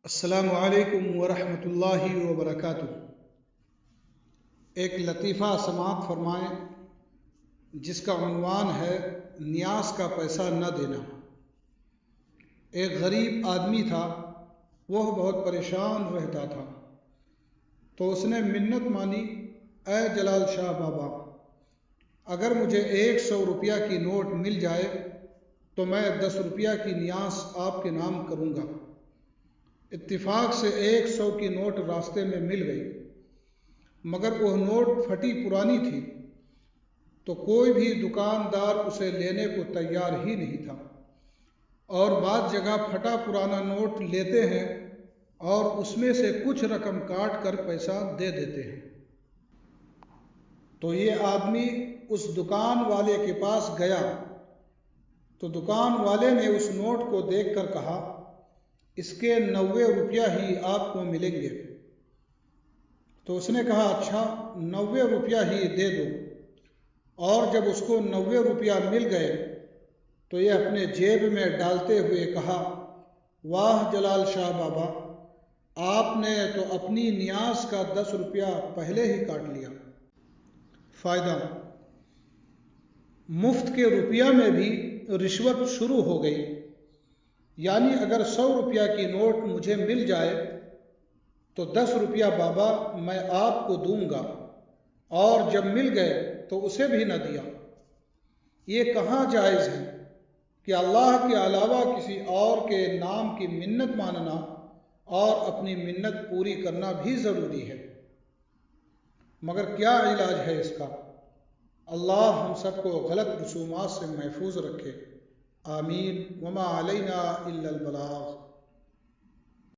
السلام علیکم ورحمۃ اللہ وبرکاتہ۔ ایک لطیفہ سماعت فرمائیں جس کا عنوان ہے نیاز کا پیسہ نہ دینا۔ ایک غریب آدمی تھا، وہ بہت پریشان رہتا تھا، تو اس نے منت مانی، اے جلال شاہ بابا، اگر مجھے 100 روپیہ کی نوٹ مل جائے تو میں 10 روپیہ کی نیاز آپ کے نام کروں گا۔ اتفاق سے 100 کی نوٹ راستے میں مل گئی، مگر وہ نوٹ پھٹی پرانی تھی، تو کوئی بھی دکاندار اسے لینے کو تیار ہی نہیں تھا، اور بعض جگہ پھٹا پرانا نوٹ لیتے ہیں اور اس میں سے کچھ رقم کاٹ کر پیسہ دے دیتے ہیں۔ تو یہ آدمی اس دکان والے کے پاس گیا، تو دکان والے نے اس نوٹ کو دیکھ کر کہا، اس کے 90 روپیہ ہی آپ کو ملیں گے۔ تو اس نے کہا، اچھا 90 روپیہ ہی دے دو۔ اور جب اس کو 90 روپیہ مل گئے تو یہ اپنے جیب میں ڈالتے ہوئے کہا، واہ جلال شاہ بابا، آپ نے تو اپنی نیاز کا 10 روپیہ پہلے ہی کاٹ لیا۔ فائدہ: مفت کے روپیہ میں بھی رشوت شروع ہو گئی، یعنی اگر 100 روپیہ کی نوٹ مجھے مل جائے تو 10 روپیہ بابا میں آپ کو دوں گا، اور جب مل گئے تو اسے بھی نہ دیا۔ یہ کہاں جائز ہے کہ اللہ کے علاوہ کسی اور کے نام کی منت ماننا اور اپنی منت پوری کرنا بھی ضروری ہے؟ مگر کیا علاج ہے اس کا؟ اللہ ہم سب کو غلط رسومات سے محفوظ رکھے، آمین۔ وما علینا الا البلاغ۔